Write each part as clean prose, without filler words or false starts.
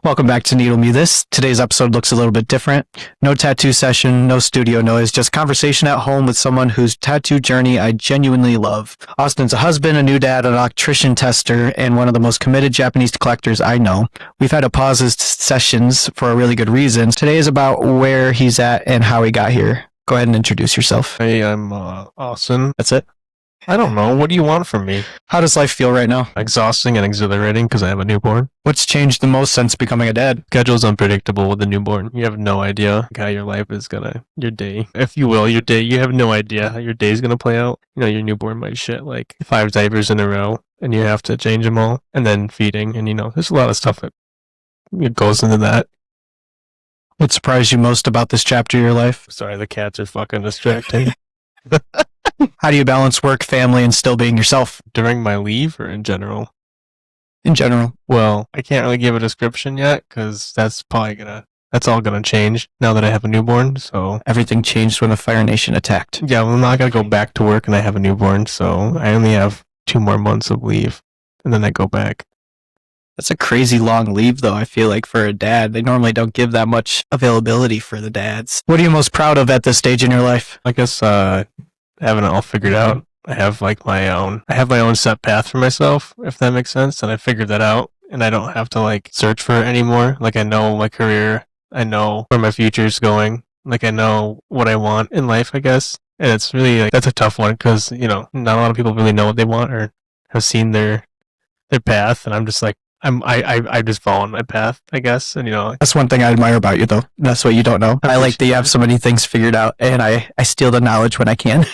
Welcome back to Needle Me This. Today's episode looks a little bit different. No tattoo session, no studio noise, just conversation at home with someone whose tattoo journey I genuinely love. Austin's a husband, a new dad, an electrician tester, and one of the most committed Japanese collectors I know. We've had to pause his sessions for a really good reason. Today is about where he's at and how he got here. Go ahead and introduce yourself. Hey, I'm Austen. That's it? I don't know. What do you want from me? How does life feel right now? Exhausting and exhilarating because I have a newborn. What's changed the most since becoming a dad? Schedule's unpredictable with a newborn. You have no idea how your life is your day, if you will, your day. You have no idea how your day is gonna play out. You know, your newborn might shit like 5 diapers in a row, and you have to change them all, and then feeding, and there's a lot of stuff that goes into that. What surprised you most about this chapter of your life? Sorry, the cats are fucking distracting. How do you balance work, family, and still being yourself? During my leave or in general? In general. Well, I can't really give a description yet because that's all gonna change now that I have a newborn. So everything changed when the Fire Nation attacked. Yeah, well, I'm not gonna go back to work and I have a newborn, so I only have 2 more months of leave, and then I go back. That's a crazy long leave, though, I feel like, for a dad. They normally don't give that much availability for the dads. What are you most proud of at this stage in your life? I guess having it all figured out. I have my own set path for myself, if that makes sense, and I figured that out, and I don't have to search for it anymore. I know my career, I know where my future's going, I know what I want in life, I guess. And it's really that's a tough one because not a lot of people really know what they want or have seen their path, and I'm just I just followed my path, I guess, and That's one thing I admire about you, though. That's what you don't know. I like that you have so many things figured out, and I steal the knowledge when I can.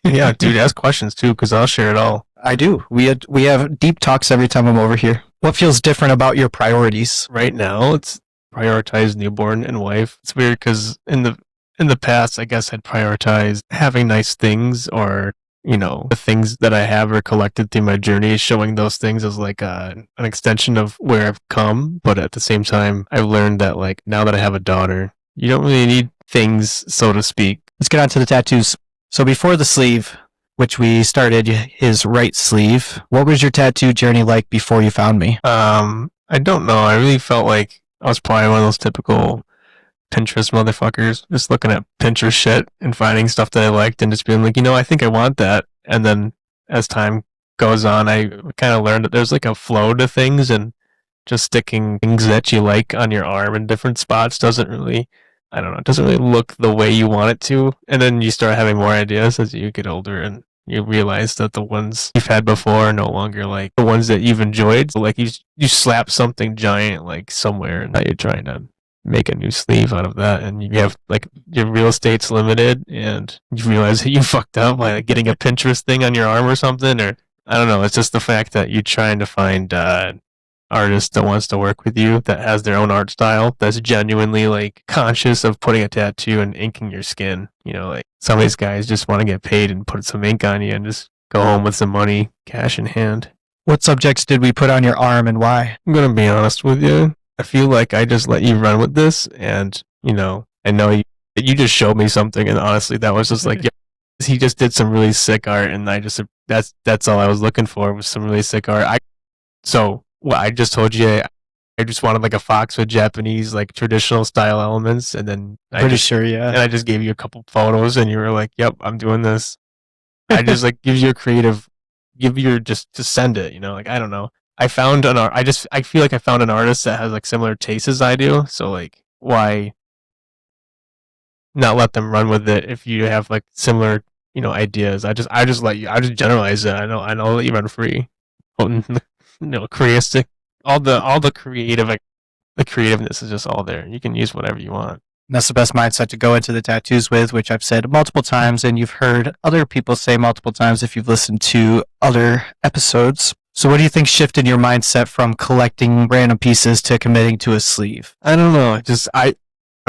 Yeah, dude, ask questions too, because I'll share it all. I do. We have deep talks every time I'm over here. What feels different about your priorities? Right now, it's prioritize newborn and wife. It's weird because in the past, I guess I'd prioritize having nice things or the things that I have or collected through my journey, showing those things as an extension of where I've come. But at the same time, I've learned that now that I have a daughter, you don't really need things, so to speak. Let's get on to the tattoos. So before the sleeve, which we started his right sleeve, what was your tattoo journey like before you found me? I don't know. I really felt like I was probably one of those typical Pinterest motherfuckers, just looking at Pinterest shit and finding stuff that I liked and just being I think I want that. And then as time goes on, I kind of learned that there's a flow to things, and just sticking things that you like on your arm in different spots doesn't really look the way you want it to. And then you start having more ideas as you get older, and you realize that the ones you've had before are no longer the ones that you've enjoyed. So you slap something giant somewhere, and now you're trying to make a new sleeve out of that, and you have your real estate's limited, and you realize that you fucked up by getting a Pinterest thing on your arm or something, or I don't know. It's just the fact that you're trying to find artist that wants to work with you, that has their own art style, that's genuinely conscious of putting a tattoo and inking your skin. Some of these guys just want to get paid and put some ink on you and just go home with some money, cash in hand. What subjects did we put on your arm and why? I'm gonna be honest with you. I feel like I just let you run with this, and I know you just showed me something, and honestly, that was just yeah, he just did some really sick art, and I just that's all I was looking for, was some really sick art. I just told you I just wanted a fox with Japanese traditional style elements, and then Pretty sure, yeah. And I just gave you a couple photos, and you were like, "Yep, I'm doing this." I just gives you a creative, just to send it. I don't know. I found an art. I feel like I found an artist that has similar tastes as I do. So why not let them run with it if you have similar ideas? I just let you. I just generalize it. I know. I'll let you run free. Creative. All the creative. The creativeness is just all there. You can use whatever you want. That's the best mindset to go into the tattoos with, which I've said multiple times, and you've heard other people say multiple times if you've listened to other episodes. So what do you think shifted your mindset from collecting random pieces to committing to a sleeve? I don't know.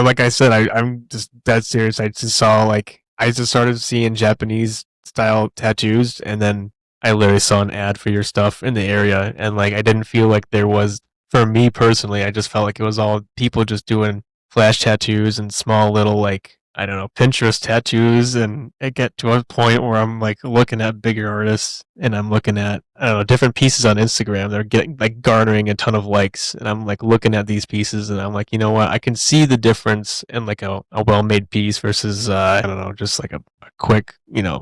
Like I said, I'm just that serious. I just saw I just started seeing Japanese style tattoos, and then I literally saw an ad for your stuff in the area, and I didn't feel like there was, for me personally, I just felt like it was all people just doing flash tattoos and small little I don't know, Pinterest tattoos, and I get to a point where I'm like looking at bigger artists, and I'm looking at, I don't know, different pieces on Instagram. They're getting like garnering a ton of likes, and I'm like looking at these pieces, and I'm like, you know what? I can see the difference in like a well-made piece versus I don't know, just like a quick,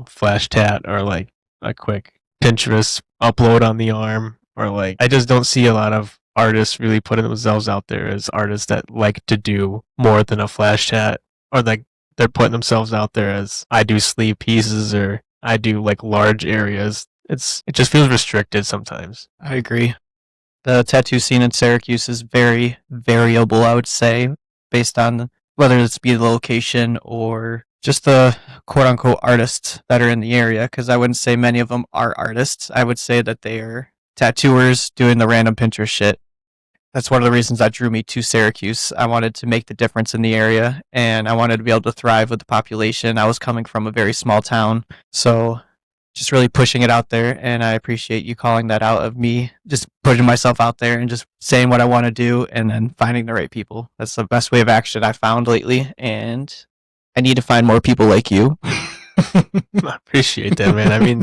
flash tat, or like a quick Pinterest upload on the arm, or like I just don't see a lot of artists really putting themselves out there as artists that like to do more than a flash tat, or like they're putting themselves out there as I do sleeve pieces, or I do like large areas. It just feels restricted sometimes. I agree. The tattoo scene in Syracuse is very variable, I would say, based on whether it's be the location or just the quote unquote artists that are in the area. Because I wouldn't say many of them are artists. I would say that they are tattooers doing the random Pinterest shit. That's one of the reasons that drew me to Syracuse. I wanted to make the difference in the area, and I wanted to be able to thrive with the population. I was coming from a very small town, so just really pushing it out there. And I appreciate you calling that out of me, just putting myself out there and just saying what I want to do, and then finding the right people. That's the best way of action I found lately, and I need to find more people like you. I appreciate that, man. I mean,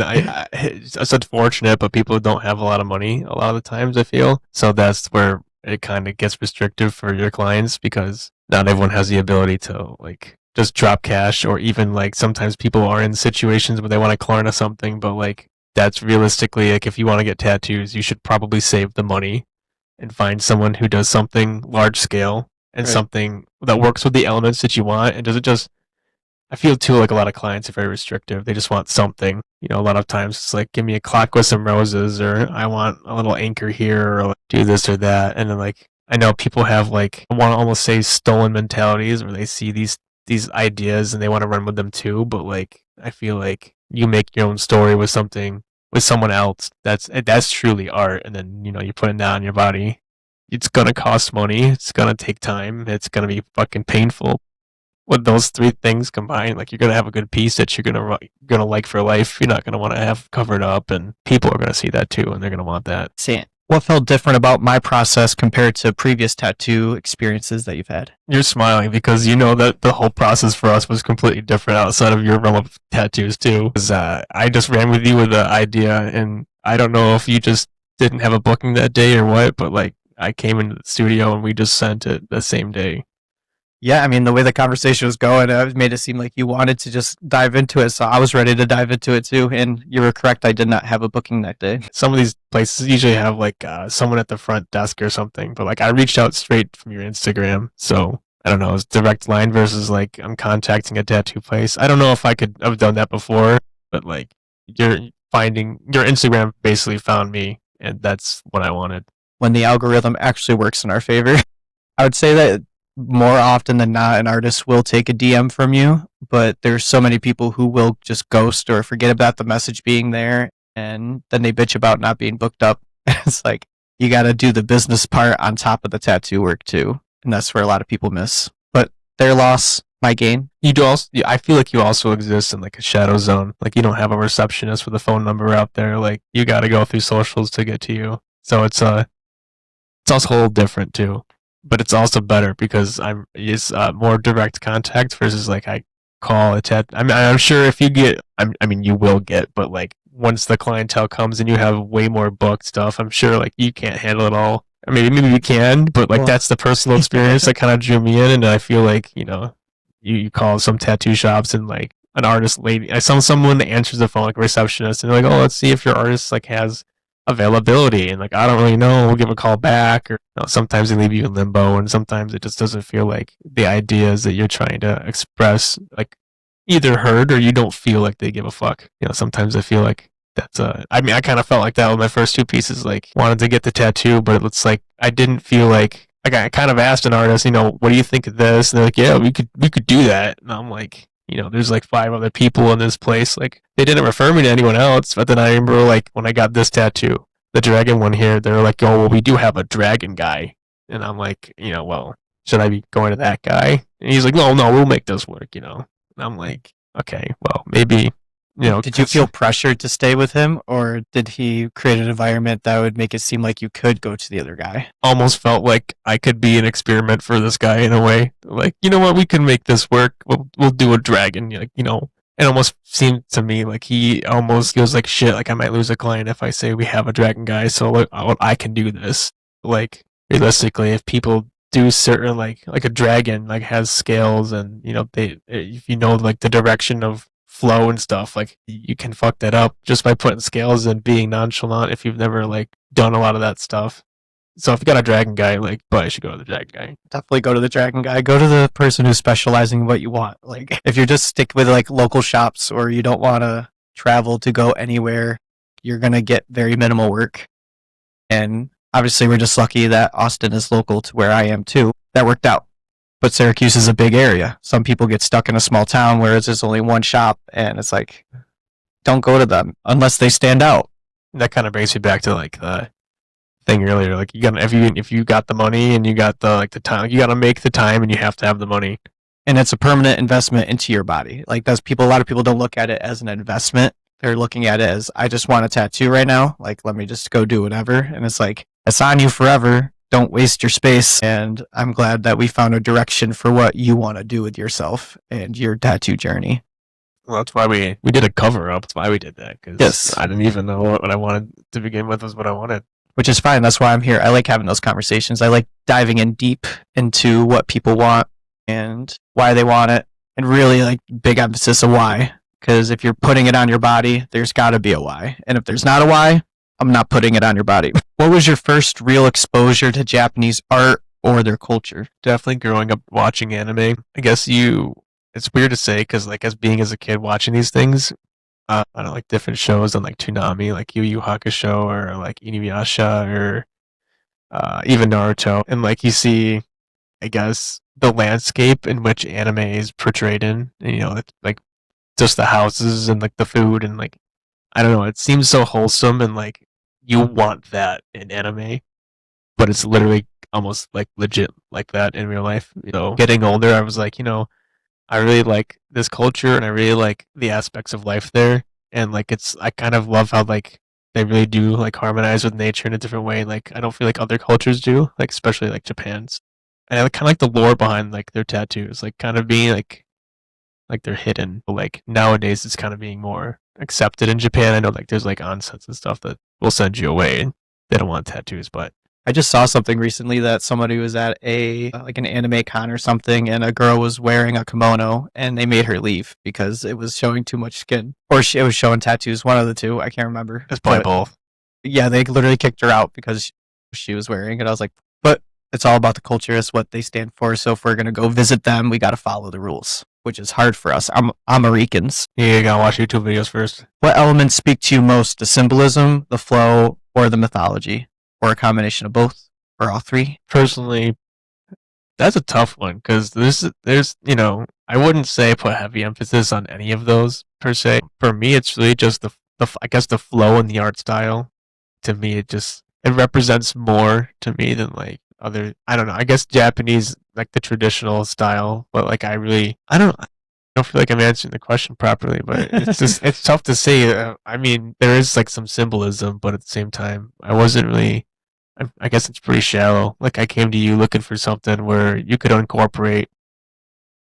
it's unfortunate, but people don't have a lot of money a lot of the times, I feel. So that's where it kind of gets restrictive for your clients, because not everyone has the ability to like just drop cash, or even like sometimes people are in situations where they want to Klarna something, but like that's realistically, like if you want to get tattoos, you should probably save the money and find someone who does something large scale, and Right. something that works with the elements that you want, and doesn't just, I feel too like a lot of clients are very restrictive. They just want something. A lot of times it's like, give me a clock with some roses, or I want a little anchor here, or like, do this or that. And then like, I know people have like, I want to almost say stolen mentalities, where they see these ideas and they want to run with them too. But like, I feel like you make your own story with something, with someone else. That's truly art. And then you put it down on your body. It's gonna cost money. It's gonna take time. It's gonna be fucking painful. With those three things combined, like, you're gonna have a good piece that you're gonna like for life. You're not gonna want to have covered up, and people are gonna see that too, and they're gonna want that. See, what felt different about my process compared to previous tattoo experiences that you've had? You're smiling because you know that the whole process for us was completely different outside of your realm of tattoos too. Because I just ran with you with the idea, and I don't know if you just didn't have a booking that day or what, but like I came into the studio and we just sent it the same day. Yeah, I mean, the way the conversation was going, it made it seem like you wanted to just dive into it. So I was ready to dive into it too. And you were correct. I did not have a booking that day. Some of these places usually have like someone at the front desk or something, but like I reached out straight from your Instagram, so I don't know, it's direct line versus like I'm contacting a tattoo place. I don't know if I could have done that before, but like your Instagram basically found me, and that's what I wanted. When the algorithm actually works in our favor, I would say that more often than not, an artist will take a DM from you, but there's so many people who will just ghost or forget about the message being there, and then they bitch about not being booked up. It's like, you got to do the business part on top of the tattoo work too, and that's where a lot of people miss. But their loss, my gain. You do also. I feel like you also exist in like a shadow zone. Like you don't have a receptionist with a phone number out there. Like you got to go through socials to get to you. So it's also a little different too, but it's also better because it's more direct contact versus like I call a tat. I'm sure if you get, I mean, you will get, but like once the clientele comes and you have way more booked stuff, I'm sure like you can't handle it all. I mean, maybe you can, but like Well, that's the personal experience that kind of drew me in, and I feel like you call some tattoo shops, and like an artist lady, I saw someone that answers the phone like a receptionist, and they're like, oh, let's see if your artist like has availability, and like I don't really know, we'll give a call back, or sometimes they leave you in limbo, and sometimes it just doesn't feel like the ideas that you're trying to express like either heard, or you don't feel like they give a fuck. Sometimes I feel like that's I mean, I kind of felt like that with my first two pieces, like wanted to get the tattoo, but it's like I didn't feel like I kind of asked an artist, what do you think of this? And they're like, yeah, we could do that. And I'm like, there's like 5 other people in this place. Like they didn't refer me to anyone else. But then I remember like when I got this tattoo, the dragon one here, they're like, oh, well, we do have a dragon guy. And I'm like, well, should I be going to that guy? And he's like, no, we'll make this work. And I'm like, okay, well, maybe Did you feel pressured to stay with him, or did he create an environment that would make it seem like you could go to the other guy? Almost felt like I could be an experiment for this guy in a way. Like, you know what, we can make this work. We'll do a dragon. Like, it almost seemed to me like he almost feels like shit. Like I might lose a client if I say we have a dragon guy. So like, I can do this. Like realistically, if people do certain like a dragon like has scales and they if like the direction of flow and stuff, like you can fuck that up just by putting scales and being nonchalant if you've never like done a lot of that stuff. So if you got a dragon guy, like, but you should go to the dragon guy. Definitely go to the dragon guy. Go to the person who's specializing in what you want. Like if you're just stick with like local shops or you don't want to travel to go anywhere, you're gonna get very minimal work. And obviously, we're just lucky that Austin is local to where I am too. That worked out. But Syracuse is a big area. Some people get stuck in a small town where there's only one shop, and it's like, don't go to them unless they stand out. That kind of brings me back to like the thing earlier. Like you got if you got the money and you got the time, like, you got to make the time and you have to have the money. And it's a permanent investment into your body. Like a lot of people don't look at it as an investment. They're looking at it as, I just want a tattoo right now. Like, let me just go do whatever. And it's like, it's on you forever. Don't waste your space. And I'm glad that we found a direction for what you want to do with yourself and your tattoo journey. Well, that's why we did a cover up. That's why we did that. Cause yes. I didn't even know what I wanted to begin with was what I wanted. Which is fine. That's why I'm here. I like having those conversations. I like diving in deep into what people want and why they want it. And really like big emphasis of why. Because if you're putting it on your body, there's got to be a why. And if there's not a why, I'm not putting it on your body. What was your first real exposure to Japanese art or their culture? Definitely growing up watching anime. I guess it's weird to say because like as a kid watching these things, I don't like different shows on like Toonami, like Yu Yu Hakusho or like Inuyasha or even Naruto. And like you see, I guess, the landscape in which anime is portrayed in. And, it's like just the houses and like the food and like I don't know, it seems so wholesome and like you want that in anime, but it's literally almost like legit like that in real life. Getting older, I was like, I really like this culture and I really like the aspects of life there, and like I kind of love how like they really do like harmonize with nature in a different way. Like I don't feel like other cultures do, like especially like Japan's. And I kind of like the lore behind like their tattoos, like kind of being like they're hidden. But like nowadays it's kind of being more accepted in Japan. I know like there's like onsets and stuff that will send you away and they don't want tattoos, but I just saw something recently that somebody was at like an anime con or something and a girl was wearing a kimono and they made her leave because it was showing too much skin, or it was showing tattoos, one of the two. I can't remember. It's probably both. Yeah, they literally kicked her out because she was wearing it. I was like, but it's all about the culture. It's what they stand for. So if we're going to go visit them, we got to follow the rules, which is hard for us. Americans. Yeah, you gotta watch YouTube videos first. What elements speak to you most? The symbolism, the flow, or the mythology? Or a combination of both? Or all three? Personally, that's a tough one because there's I wouldn't say put heavy emphasis on any of those per se. For me, it's really just the I guess the flow and the art style. To me, it represents more to me than like other. I don't know. I guess Japanese like the traditional style, but like I don't feel like I'm answering the question properly, but it's tough to say. I mean, there is like some symbolism, but at the same time, I wasn't really. I guess it's pretty shallow. Like I came to you looking for something where you could incorporate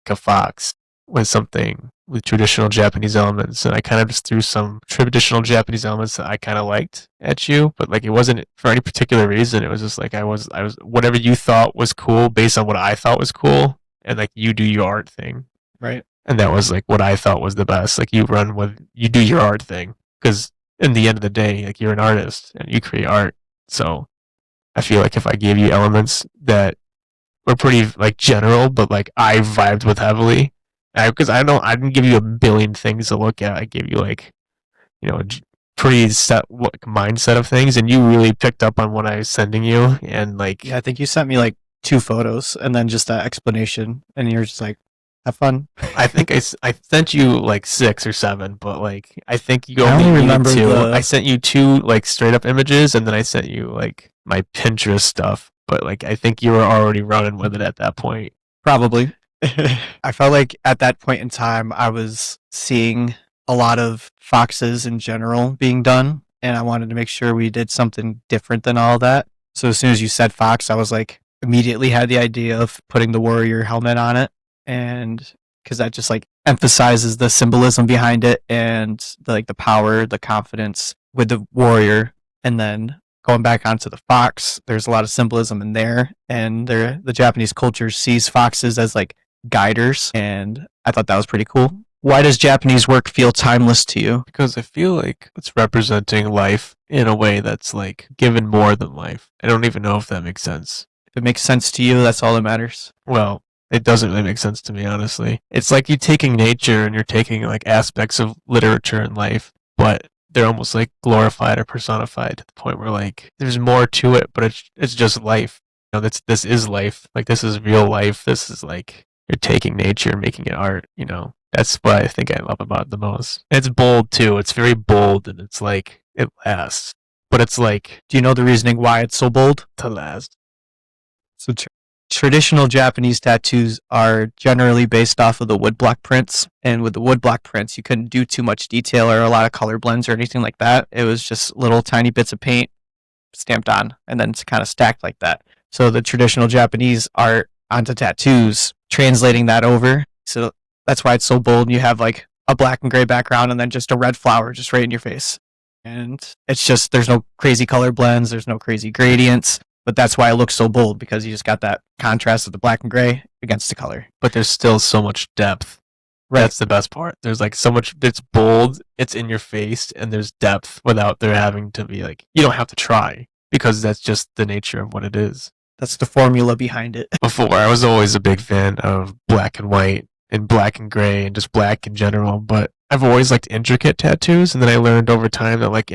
like a fox with something with traditional Japanese elements, and I kind of just threw some traditional Japanese elements that I kind of liked at you, but like it wasn't for any particular reason. It was just like I was whatever you thought was cool based on what I thought was cool, and like you do your art thing, right? And that was like what I thought was the best. Like you do your art thing because in the end of the day, like you're an artist and you create art, so. I feel like if I gave you elements that were pretty like general, but like I vibed with heavily, because I didn't give you a billion things to look at. I gave you like, a pretty set mindset of things, and you really picked up on what I was sending you, and like yeah, I think you sent me like 2 photos and then just that explanation, and you're just like, have fun. I think I sent you like 6 or 7, but like I think you only remember 2. I sent you 2 like straight up images, and then I sent you like my Pinterest stuff. But like I think you were already running with it at that point. Probably. I felt like at that point in time, I was seeing a lot of foxes in general being done, and I wanted to make sure we did something different than all that. So as soon as you said fox, I was like, immediately had the idea of putting the warrior helmet on it, and because that just like emphasizes the symbolism behind it and the power, the confidence with the warrior, and then going back onto the fox, there's a lot of symbolism in there, and the Japanese culture sees foxes as like guiders, and I thought that was pretty cool. Why does Japanese work feel timeless to you? Because I feel like it's representing life in a way that's like given more than life. I don't even know if that makes sense. If it makes sense to you, that's all that matters. Well, it doesn't really make sense to me, honestly. It's like you're taking nature and you're taking like aspects of literature and life, but they're almost like glorified or personified to the point where like there's more to it, but it's just life. You know, this is life. Like this is real life. This is like you're taking nature and making it art, you know. That's what I think I love about it the most. It's bold too. It's very bold and it's like it lasts. But it's like Do you know the reasoning why it's so bold? to last. So traditional Japanese tattoos are generally based off of the woodblock prints, and with the woodblock prints, you couldn't do too much detail or a lot of color blends or anything like that. It was just little tiny bits of paint stamped on, and then it's kind of stacked like that. So the traditional Japanese art onto tattoos, translating that over. So that's why it's so bold. You have like a black and gray background, and then just a red flower just right in your face. And it's just there's no crazy color blends, there's no crazy gradients. But that's why it looks so bold, because you just got that contrast of the black and gray against the color. But there's still so much depth. Right. That's the best part. There's like so much, it's bold, it's in your face, and there's depth without there having to be like, you don't have to try because that's just the nature of what it is. That's the formula behind it. Before, I was always a big fan of black and white and black and gray and just black in general, but I've always liked intricate tattoos, and then I learned over time that like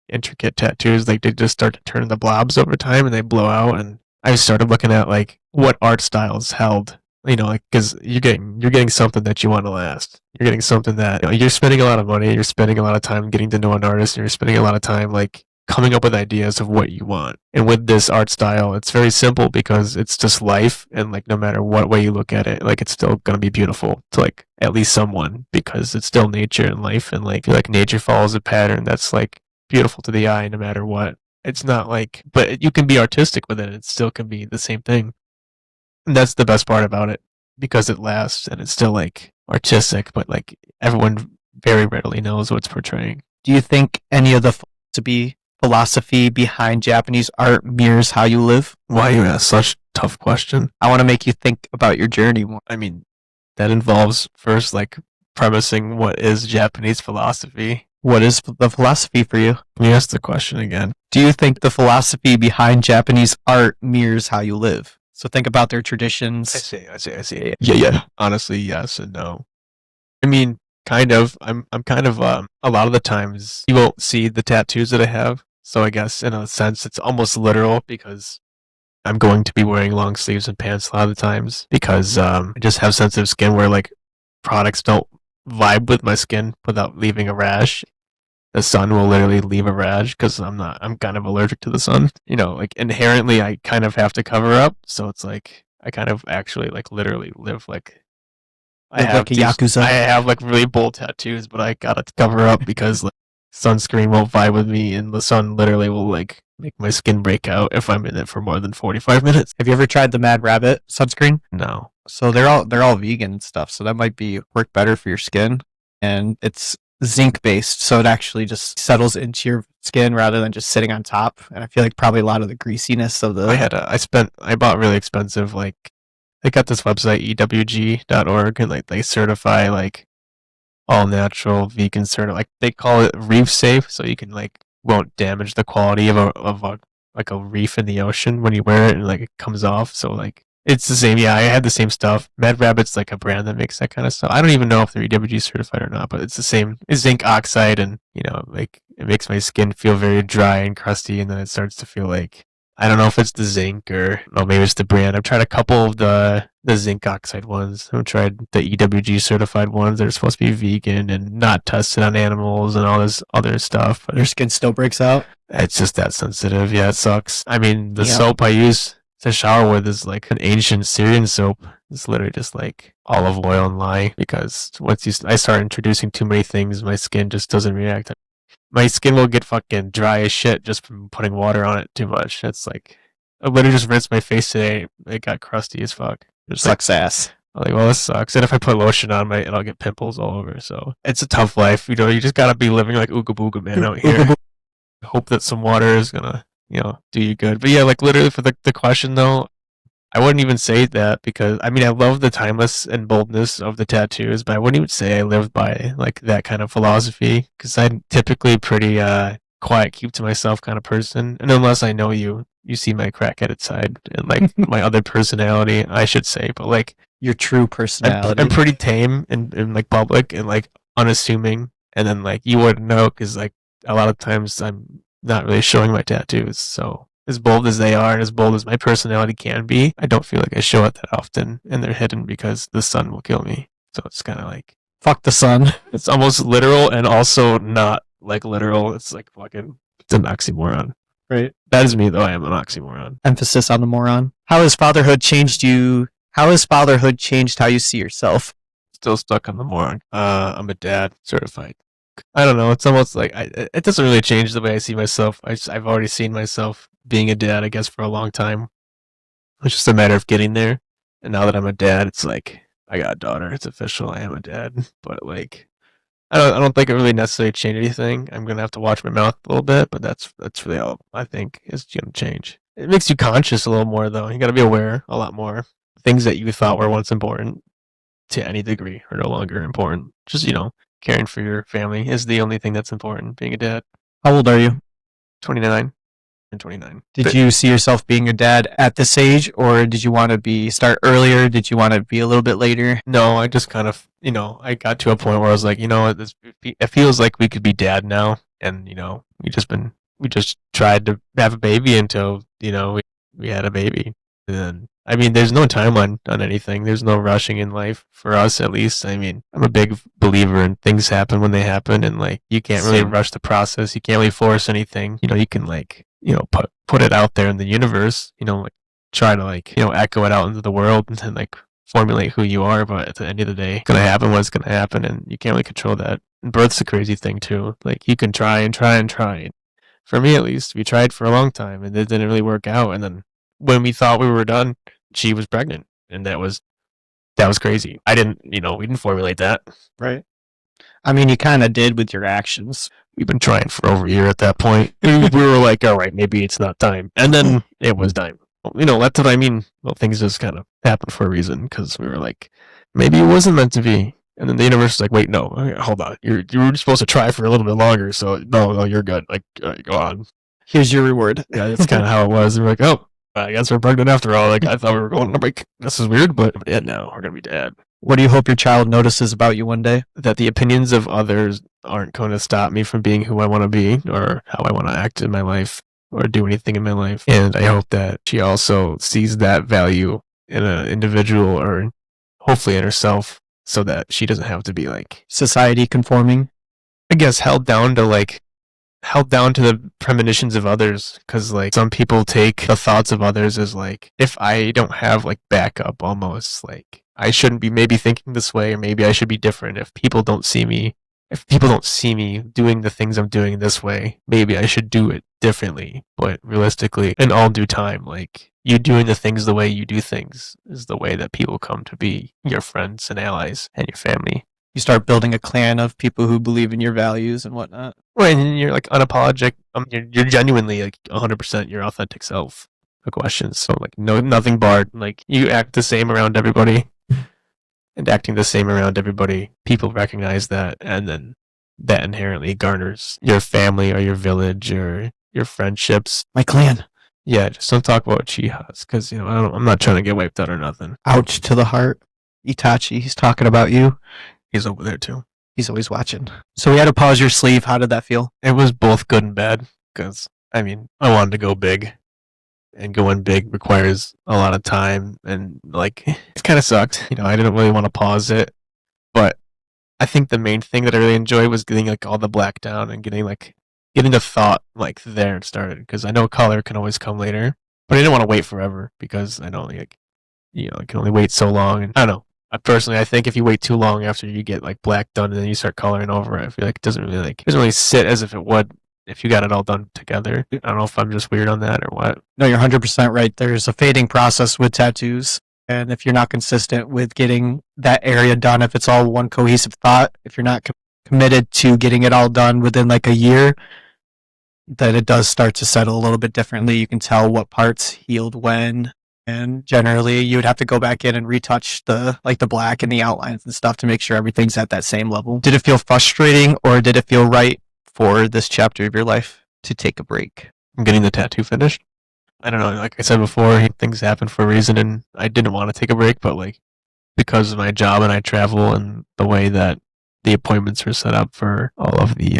intricate tattoos, like they just start to turn into blobs over time and they blow out, and I started looking at like what art styles held, you know, like because you're getting something that you want to last. You're getting something that, you know, you're spending a lot of money, you're spending a lot of time getting to know an artist, and you're spending a lot of time like coming up with ideas of what you want. And with this art style, it's very simple because it's just life, and like no matter what way you look at it, like it's still gonna be beautiful to like at least someone, because it's still nature and life, and like nature follows a pattern that's like beautiful to the eye no matter what. It's not like, but you can be artistic with it. It still can be the same thing. And that's the best part about it, because it lasts and it's still like artistic, but like everyone very readily knows what it's portraying. Do you think any of the philosophy behind Japanese art mirrors how you live? Why you ask such a tough question? I want to make you think about your journey more. I mean, that involves first like premising what is Japanese philosophy. What is the philosophy for you? Can you ask the question again? Do you think the philosophy behind Japanese art mirrors how you live? So think about their traditions. I see. Yeah. Honestly, yes and no. I mean, kind of. I'm kind of, a lot of the times you won't see the tattoos that I have. So I guess in a sense it's almost literal, because I'm going to be wearing long sleeves and pants a lot of the times, because I just have sensitive skin where like products don't vibe with my skin without leaving a rash. The sun will literally leave a rash because I'm kind of allergic to the sun. You know, like inherently I kind of have to cover up. So it's like I kind of actually like literally live like I have like a yakuza. I have like really bold tattoos, but I gotta cover up because like sunscreen won't vibe with me, and the sun literally will like make my skin break out if I'm in it for more than 45 minutes. Have you ever tried the Mad Rabbit sunscreen? No. So they're all vegan and stuff. So that might work better for your skin, and it's zinc based, so it actually just settles into your skin rather than just sitting on top. And I feel like probably a lot of the greasiness of the I bought really expensive, like I got this website ewg.org, and like they certify like all natural vegan certified, like they call it reef safe, so you can like won't damage the quality of a like a reef in the ocean when you wear it, and like it comes off. So like it's the same. Yeah, I had the same stuff. Mad Rabbit's like a brand that makes that kind of stuff. I don't even know if they're EWG certified or not, but it's the same. It's zinc oxide, and you know, like it makes my skin feel very dry and crusty, and then it starts to feel like, I don't know if it's the zinc or no, maybe it's the brand. I've tried a couple of the zinc oxide ones. I've tried the EWG certified ones that are supposed to be vegan and not tested on animals and all this other stuff. But your skin still breaks out. it's just that sensitive. Yeah, it sucks. I mean, the soap I use to shower with is like an ancient Syrian soap. It's literally just like olive oil and lye, because I start introducing too many things, my skin just doesn't react. My skin will get fucking dry as shit just from putting water on it too much. It's like, I literally just rinsed my face today. It got crusty as fuck. Just Sucks ass. I'm like, well, this sucks. And if I put lotion on my, I'll get pimples all over. So it's a tough life. You know, you just gotta be living like ooga booga man out here. Hope that some water is gonna, do you good. But yeah, like literally for the question though, I wouldn't even say that, because I mean I love the timeless and boldness of the tattoos, but I wouldn't even say I live by like that kind of philosophy, because I'm typically pretty quiet, keep to myself kind of person. And unless I know you see my crack-headed side and like my other personality, I should say. But like Your true personality. I'm pretty tame in like public and like unassuming, and then like you wouldn't know because like a lot of times I'm not really showing my tattoos. So as bold as they are and as bold as my personality can be, I don't feel like I show it that often, and they're hidden because the sun will kill me. So it's kind of like, Fuck the sun. it's almost literal and also not like literal. It's like fucking, it's an oxymoron. Right. That is me though. I am an oxymoron. Emphasis on the moron. How has fatherhood changed you? How has fatherhood changed how you see yourself? Still stuck on the moron. I'm a dad, certified. I don't know. It's almost like it doesn't really change the way I see myself. I've already seen myself being a dad, I guess, for a long time. It's just a matter of getting there. And now that I'm a dad, it's like I got a daughter. It's official. I am a dad. But like, I don't think it really necessarily changed anything. I'm gonna have to watch my mouth a little bit, but that's really all I think is gonna change. It makes you conscious a little more, though. You gotta be aware a lot more. Things that you thought were once important to any degree are no longer important. Just, caring for your family is the only thing that's important. Being a dad. How old are you? 29 and 29. Did you see yourself being a dad at this age, or did you want to start earlier? Did you want to be a little bit later? No, I just kind of, I got to a point where I was like, it feels like we could be dad now. And, we just tried to have a baby until, we had a baby. And then, I mean, there's no timeline on anything. There's no rushing in life, for us at least. I mean, I'm a big believer in things happen when they happen, and like you can't really rush the process. You can't really force anything. You can like, put it out there in the universe, like try to like, echo it out into the world and then like formulate who you are, but at the end of the day, it's gonna happen what's gonna happen, and you can't really control that. And birth's a crazy thing too. Like you can try and try and try. For me at least, we tried for a long time and it didn't really work out, and then when we thought we were done, she was pregnant, and that was crazy. We didn't formulate that. Right. I mean, you kind of did with your actions. We've been trying for over a year at that point. We were like, all right, maybe it's not time. And then it was time. That's what I mean. Well, things just kind of happened for a reason, because we were like, maybe it wasn't meant to be. And then the universe is like, wait, no, hold on. You were supposed to try for a little bit longer, so no, you're good. Like, go on. Here's your reward. Yeah, that's kind of how it was. And we're like, oh, I guess we're pregnant after all. Like, I thought we were going, I'm like, this is weird, but yeah, no, we're going to be dad. What do you hope your child notices about you one day? That the opinions of others aren't going to stop me from being who I want to be or how I want to act in my life or do anything in my life. And I hope that she also sees that value in an individual, or hopefully in herself, so that she doesn't have to be like Society conforming? I guess held down to the premonitions of others, because like some people take the thoughts of others as like, if I don't have like backup, almost like I shouldn't be maybe thinking this way, or maybe I should be different. If people don't see me doing the things I'm doing this way, maybe I should do it differently. But realistically, in all due time, like you doing the things the way you do things is the way that people come to be your friends and allies and your family. You start building a clan of people who believe in your values and whatnot. Right, and you're like unapologetic. You're genuinely like 100% your authentic self. No questions. So like nothing barred. Like you act the same around everybody, and acting the same around everybody, people recognize that, and then that inherently garners your family or your village or your friendships. My clan. Yeah, just don't talk about Chihas, because I'm not trying to get wiped out or nothing. Ouch to the heart. Itachi, he's talking about you. He's over there too. He's always watching. So we had to pause your sleeve. How did that feel? It was both good and bad, because I wanted to go big, and going big requires a lot of time, and like it kind of sucked. I didn't really want to pause it, but I think the main thing that I really enjoyed was getting like all the black down and getting the thought like there and started, because I know color can always come later, But I didn't want to wait forever because I know like I can only wait so long. And I don't know. I think if you wait too long after you get like black done and then you start coloring over it, I feel like it doesn't really sit as if it would if you got it all done together. I don't know if I'm just weird on that or what. No, you're 100% right. There's a fading process with tattoos. And if you're not consistent with getting that area done, if it's all one cohesive thought, if you're not committed to getting it all done within like a year, then it does start to settle a little bit differently. You can tell what parts healed when. And generally, you would have to go back in and retouch the black and the outlines and stuff to make sure everything's at that same level. Did it feel frustrating, or did it feel right for this chapter of your life to take a break? I'm getting the tattoo finished. I don't know. Like I said before, things happen for a reason, and I didn't want to take a break, but like because of my job and I travel and the way that the appointments were set up for all of the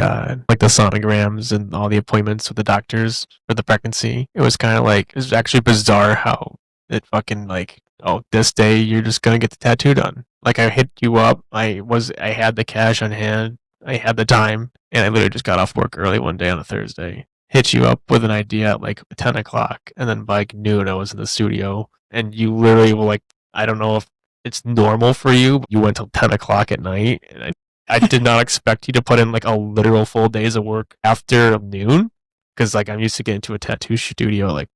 like the sonograms and all the appointments with the doctors for the pregnancy, it was kind of like it was actually bizarre how it fucking like, oh, this day you're just gonna get the tattoo done. Like I hit you up, I had the cash on hand, I had the time, and I literally just got off work early one day on a Thursday. Hit you up with an idea at like 10 o'clock, and then by like noon I was in the studio, and you literally were like, I don't know if it's normal for you, but you went till 10 o'clock at night, and I did not expect you to put in like a literal full days of work after noon, because like I'm used to getting to a tattoo studio like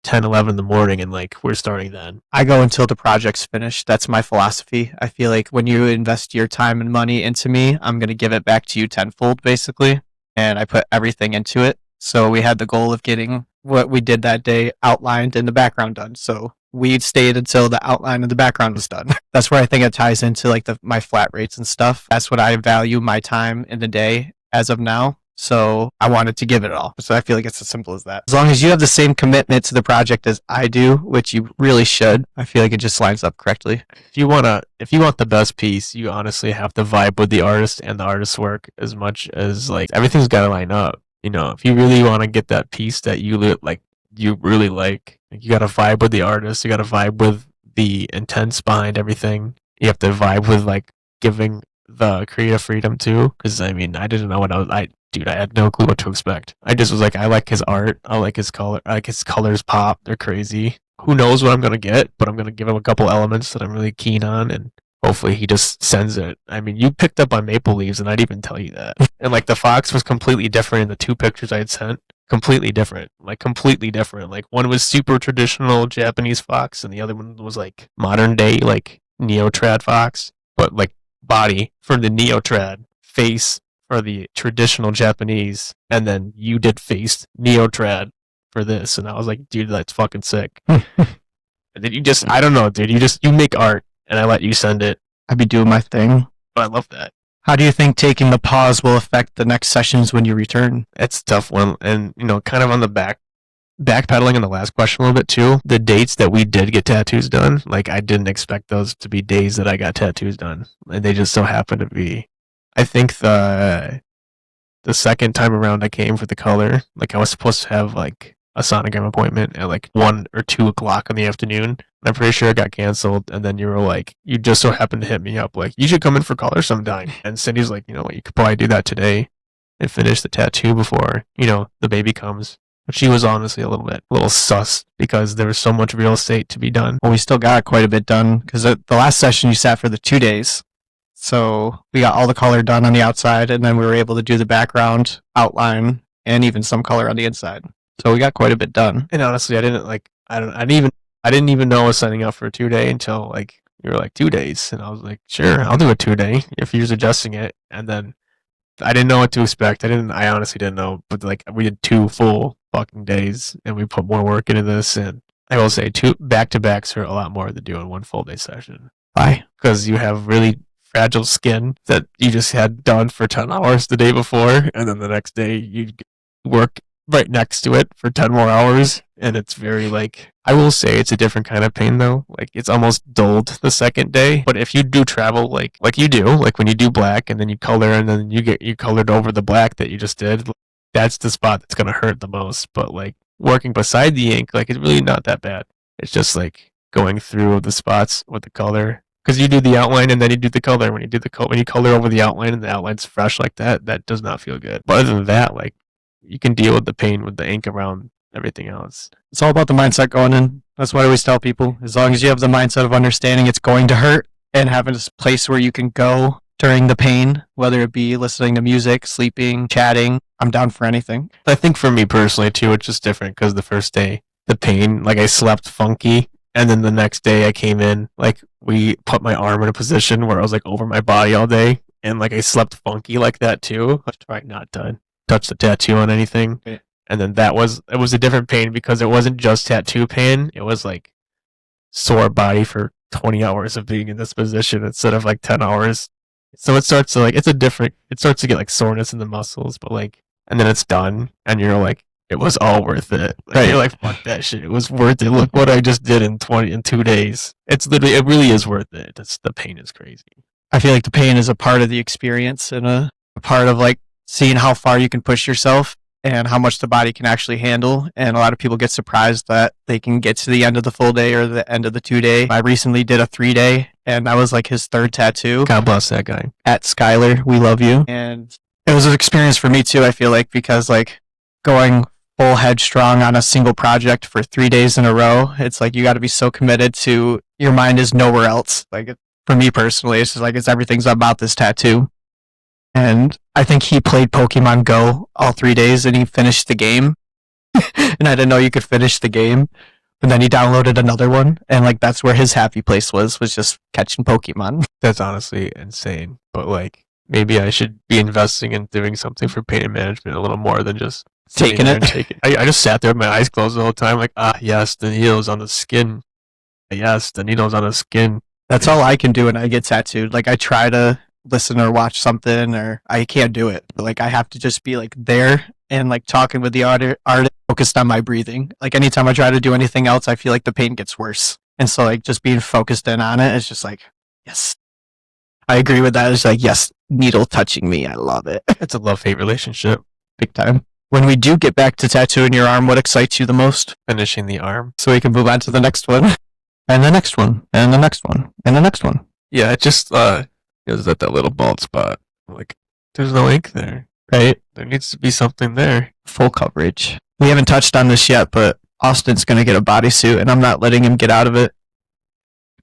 10, 11 in the morning, and like we're starting then. I go until the project's finished. That's my philosophy. I feel like when you invest your time and money into me, I'm going to give it back to you tenfold, basically. And I put everything into it. So we had the goal of getting what we did that day outlined and the background done. So we stayed until the outline of the background was done. That's where I think it ties into like my flat rates and stuff. That's what I value my time in the day as of now. So I wanted to give it all. So I feel like it's as simple as that. As long as you have the same commitment to the project as I do, which you really should, I feel like it just lines up correctly. If you want the best piece, you honestly have to vibe with the artist and the artist's work as much as like everything's got to line up. If you really want to get that piece that you really like, you got to vibe with the artist. You got to vibe with the intents behind everything. You have to vibe with like giving the creative freedom too. Because I didn't know what I had no clue what to expect. I just was like, I like his art. I like his color. I like his colors pop. They're crazy. Who knows what I'm gonna get? But I'm gonna give him a couple elements that I'm really keen on, and hopefully he just sends it. You picked up on maple leaves, and I'd even tell you that. And like the fox was completely different in the two pictures I had sent. Completely different. Like one was super traditional Japanese fox, and the other one was like modern day like neo-trad fox, but like body for the neo-trad, face for the traditional Japanese, and then you did face neo-trad for this, and I was like, dude, that's fucking sick. And then I don't know, dude, you make art, and I let you send it. I'd be doing my thing. I love that. How do you think taking the pause will affect the next sessions when you return? It's a tough one, and kind of on the backpedaling on the last question a little bit too. The dates that we did get tattoos done, like I didn't expect those to be days that I got tattoos done, and they just so happened to be. I think the second time around I came for the color, like I was supposed to have like a sonogram appointment at like 1 or 2 o'clock in the afternoon. And I'm pretty sure it got canceled. And then you were like, you just so happened to hit me up like, you should come in for color sometime. And Cindy's like, you could probably do that today and finish the tattoo before, the baby comes. But she was honestly a little sus because there was so much real estate to be done. Well, we still got quite a bit done because the last session you sat for the 2 days. So we got all the color done on the outside, and then we were able to do the background outline and even some color on the inside. So we got quite a bit done. And honestly, I didn't even know I was signing up for a 2-day until like you were like 2 days, and I was like, sure, I'll do a 2-day if you're adjusting it. And then I didn't know what to expect. I honestly didn't know, but like we did 2 full fucking days, and we put more work into this. And I will say 2 back-to-backs are a lot more than doing 1 full day session. Why? Because you have really fragile skin that you just had done for 10 hours the day before, and then the next day you work right next to it for 10 more hours, and it's very like, I will say it's a different kind of pain though. Like it's almost dulled the second day. But if you do travel like you do, like when you do black and then you color and then you colored over the black that you just did, that's the spot that's gonna hurt the most. But like working beside the ink, like it's really not that bad. It's just like going through the spots with the color. Because you do the outline and then you do the color. When you color over the outline and the outline's fresh like that, that does not feel good. But other than that, like you can deal with the pain with the ink around everything else. It's all about the mindset going in. That's what I always tell people. As long as you have the mindset of understanding it's going to hurt and having a place where you can go during the pain, whether it be listening to music, sleeping, chatting, I'm down for anything. I think for me personally too, it's just different because the first day, the pain, like I slept funky, and then the next day I came in, like we put my arm in a position where I was like over my body all day, and like I slept funky like that too. I tried not to touch the tattoo on anything, Yeah. and then it was a different pain because it wasn't just tattoo pain. It was like sore body for 20 hours of being in this position instead of like 10 hours. So it starts to like it starts to get like soreness in the muscles, but like and then it's done and you're like it was all worth it. Like, Right. You're like fuck that shit. It was worth it. Look what I just did in 2 days. It really is worth it. The pain is crazy. I feel like the pain is a part of the experience and a part of like seeing how far you can push yourself and how much the body can actually handle. And a lot of people get surprised that they can get to the end of the full day or the end of the 2 day. I recently did a 3 day and that was like his third tattoo. God bless that guy. At Skylar, we love you. And it was an experience for me too, I feel like, because like going full headstrong on a single project for 3 days in a row, it's like you got to be so committed to your mind is nowhere else. Like for me personally, it's just like everything's about this tattoo. And I think he played Pokemon Go all 3 days and he finished the game. And I didn't know you could finish the game. And then he downloaded another one. And like that's where his happy place was just catching Pokemon. That's honestly insane. But like maybe I should be investing in doing something for pain management a little more than just Taking it. I just sat there with my eyes closed the whole time, like, yes, the needle's on the skin. Yes, the needle's on the skin. That's all I can do when I get tattooed. Like I try to listen or watch something or I can't do it. But like I have to just be like there and like talking with the artist focused on my breathing. Like anytime I try to do anything else, I feel like the pain gets worse. And so like just being focused in on it is just like, yes. I agree with that. It's like, yes, needle touching me. I love it. It's a love-hate relationship. Big time. When we do get back to tattooing your arm, what excites you the most? Finishing the arm. So we can move on to the next one. And the next one. And the next one. And the next one. Yeah, it just is at that little bald spot. Like, there's no ink there. Right? There needs to be something there. Full coverage. We haven't touched on this yet, but Austin's going to get a bodysuit, and I'm not letting him get out of it.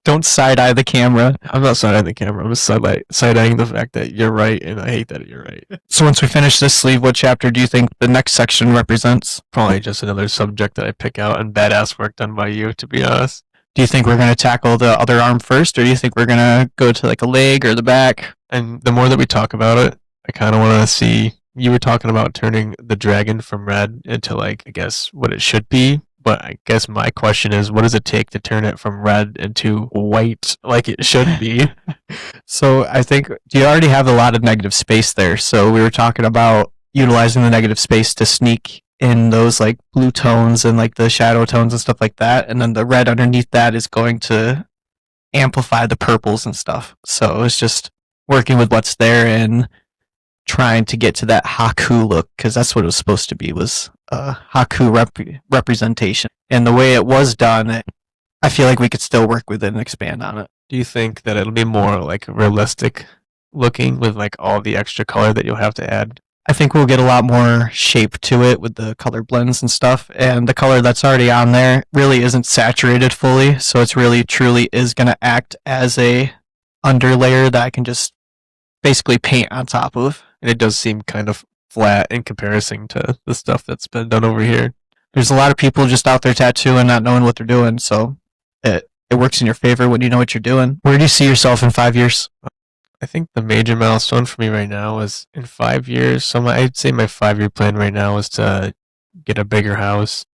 Don't side-eye the camera. I'm not side-eyeing the camera. I'm just side-eyeing the fact that you're right, and I hate that you're right. So once we finish this sleeve, what chapter do you think the next section represents? Probably just another subject that I pick out and badass work done by you, to be honest. Do you think we're going to tackle the other arm first, or do you think we're going to go to like a leg or the back? And the more that we talk about it, I kind of want to see. You were talking about turning the dragon from red into like, I guess, what it should be. But I guess my question is, what does it take to turn it from red into white like it should be? So I think you already have a lot of negative space there. So we were talking about utilizing the negative space to sneak in those like blue tones and like the shadow tones and stuff like that. And then the red underneath that is going to amplify the purples and stuff. So it's just working with what's there and trying to get to that haku look, because that's what it was supposed to be, was a haku representation. And the way it was done, I feel like we could still work with it and expand on it. Do you think that it'll be more like realistic looking with like all the extra color that you'll have to add? I think we'll get a lot more shape to it with the color blends and stuff. And the color that's already on there really isn't saturated fully. So it's really truly is going to act as a underlayer that I can just basically paint on top of. And it does seem kind of flat in comparison to the stuff that's been done over here. There's a lot of people just out there tattooing, not knowing what they're doing. So it works in your favor when you know what you're doing. Where do you see yourself in 5 years? I think the major milestone for me right now is in 5 years. So I'd say my 5-year plan right now is to get a bigger house.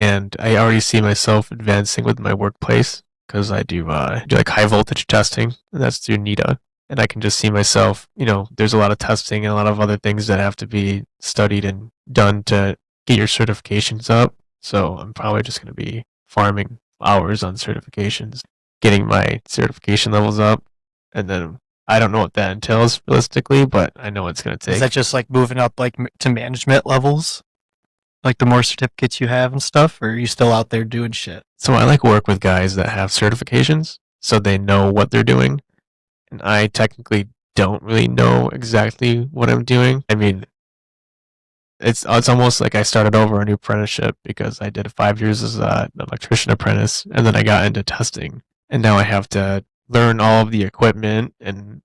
And I already see myself advancing with my workplace because I do like high voltage testing, and that's through NITA. And I can just see myself, there's a lot of testing and a lot of other things that have to be studied and done to get your certifications up. So I'm probably just going to be farming hours on certifications, getting my certification levels up. And then I don't know what that entails realistically, but I know it's going to take. Is that just like moving up like to management levels? Like the more certificates you have and stuff, or are you still out there doing shit? So I like work with guys that have certifications so they know what they're doing. And I technically don't really know exactly what I'm doing. I mean, it's almost like I started over a new apprenticeship because I did 5 years as an electrician apprentice, and then I got into testing, and now I have to learn all of the equipment and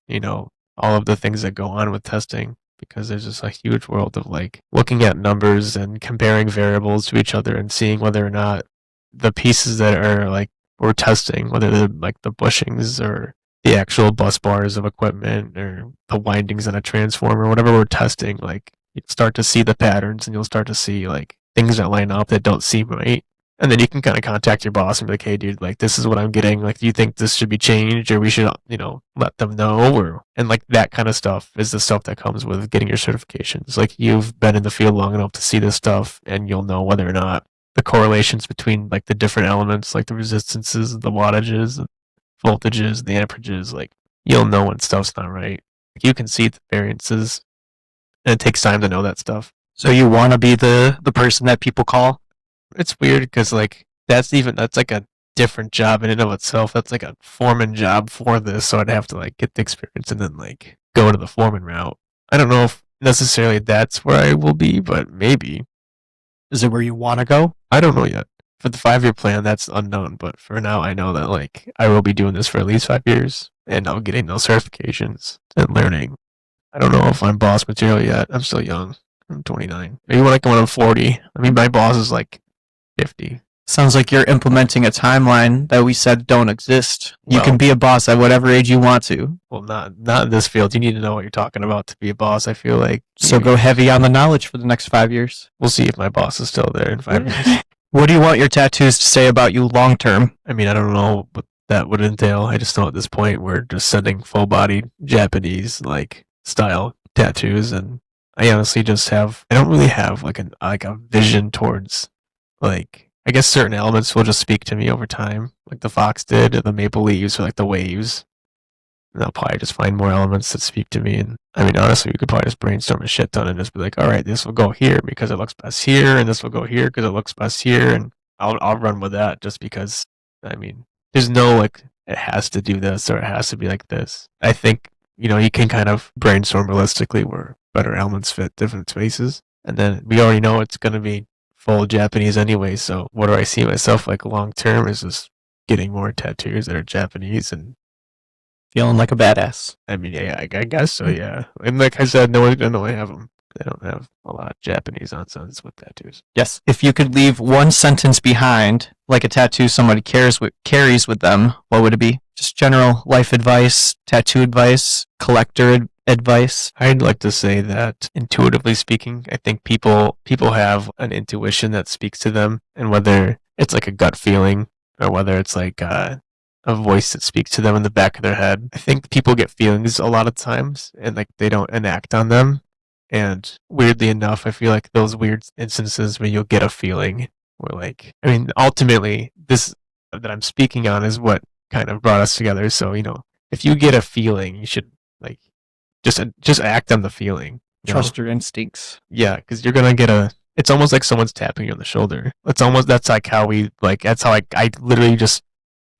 all of the things that go on with testing because there's just a huge world of like looking at numbers and comparing variables to each other and seeing whether or not the pieces that are like we're testing, whether they're like the bushings or the actual bus bars of equipment or the windings in a transformer, whatever we're testing, like you'll start to see the patterns and you'll start to see like things that line up that don't seem right. And then you can kind of contact your boss and be like, hey, dude, like this is what I'm getting. Like, do you think this should be changed or we should, let them know? And like that kind of stuff is the stuff that comes with getting your certifications. Like, you've been in the field long enough to see this stuff and you'll know whether or not the correlations between like the different elements, like the resistances, the wattages, the voltages, the amperages, like you'll know when stuff's not right. Like, you can see the variances and it takes time to know that stuff. So you want to be the person that people call? It's weird because like that's like a different job in and of itself. That's like a foreman job for this, so I'd have to like get the experience and then like go to the foreman route. I don't know if necessarily that's where I will be, but maybe. Is it where you want to go? I don't know yet. For the 5-year plan, that's unknown, but for now I know that like I will be doing this for at least 5 years and I'll getting those certifications and learning. I don't know if I'm boss material yet. I'm still young. I'm 29. Maybe when I'm 40. I mean, my boss is like 50. Sounds like you're implementing a timeline that we said don't exist. You Well- can be a boss at whatever age you want to. Well, not in this field. You need to know what you're talking about to be a boss. I feel like So go heavy on the knowledge for the next 5 years. we'll see if my boss is still there in 5 years. What do you want your tattoos to say about you long term? I mean, I don't know what that would entail. I just know at this point we're just sending full body Japanese like style tattoos, and I honestly just I don't really have like a vision towards like. I guess certain elements will just speak to me over time, like the fox did, or the maple leaves, or like the waves. And I'll probably just find more elements that speak to me. And I mean, honestly, we could probably just brainstorm a shit ton and just be like, all right, this will go here because it looks best here, and this will go here because it looks best here, and I'll run with that just because. I mean, there's no like it has to do this or it has to be like this. I think you can kind of brainstorm realistically where better elements fit different spaces, and then we already know it's going to be full Japanese anyway. So what do I see myself like long term is just getting more tattoos that are Japanese and Feeling like a badass. I mean, yeah, I guess so, yeah. And like I said, no one's going to have them. They don't have a lot of Japanese nonsense with tattoos. Yes. If you could leave one sentence behind, like a tattoo somebody carries with them, what would it be? Just general life advice, tattoo advice, collector advice. I'd like to say that intuitively speaking, I think people have an intuition that speaks to them, and whether it's like a gut feeling or whether it's like a voice that speaks to them in the back of their head. I think people get feelings a lot of times and like they don't enact on them. And weirdly enough, I feel like those weird instances where you'll get a feeling where like, I mean, ultimately this that I'm speaking on is what kind of brought us together. So, if you get a feeling, you should like just act on the feeling. Trust your instincts. Yeah, because you're gonna get it's almost like someone's tapping you on the shoulder. That's like how that's how I literally just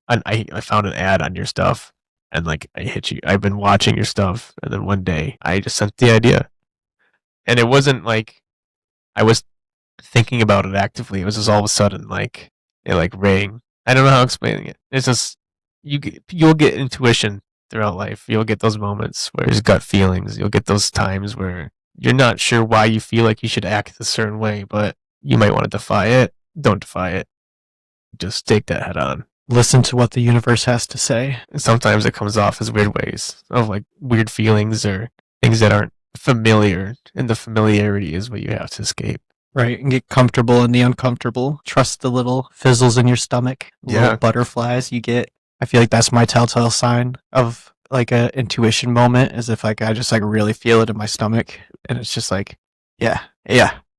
I found an ad on your stuff and like I hit you. I've been watching your stuff and then one day I just sent the idea. And it wasn't like I was thinking about it actively. It was just all of a sudden like it like rang. I don't know how explaining it. It's just you'll get intuition throughout life. You'll get those moments where there's gut feelings. You'll get those times where you're not sure why you feel like you should act a certain way, but you might want to defy it. Don't defy it. Just take that head on. Listen to what the universe has to say. And sometimes it comes off as weird ways of like weird feelings or things that aren't familiar, and the familiarity is what you have to escape. Right, and get comfortable in the uncomfortable. Trust the little fizzles in your stomach, little butterflies you get. I feel like that's my telltale sign of like a intuition moment, is if like I just like really feel it in my stomach, and it's just like, yeah,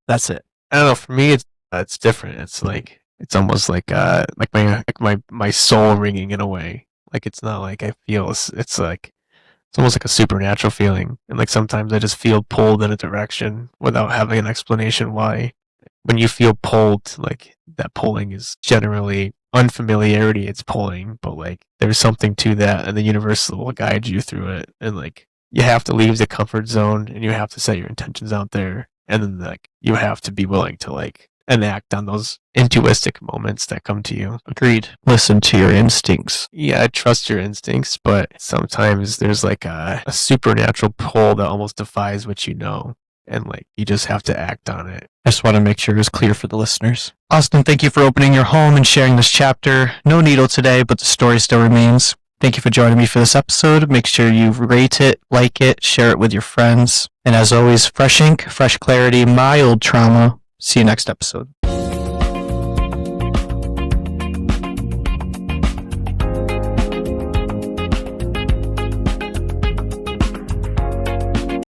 that's it. I don't know. For me, it's different. It's like it's almost like my soul ringing in a way. Like it's not like I feel. It's like it's almost like a supernatural feeling, and like sometimes I just feel pulled in a direction without having an explanation why. When you feel pulled, like that pulling is generally unfamiliarity. It's pulling, but like there's something to that, and the universe will guide you through it. And like you have to leave the comfort zone, and you have to set your intentions out there, And then like you have to be willing to like enact on those intuitive moments that come to you. Agreed. Listen to your instincts. Yeah, I trust your instincts, but sometimes there's like a supernatural pull that almost defies what you know. And like you just have to act on it. I just want to make sure it was clear for the listeners. Austen, thank you for opening your home and sharing this chapter. No needle today, but the story still remains. Thank you for joining me for this episode. Make sure you rate it, like it, share it with your friends. And as always, fresh ink, fresh clarity, mild trauma. See you next episode.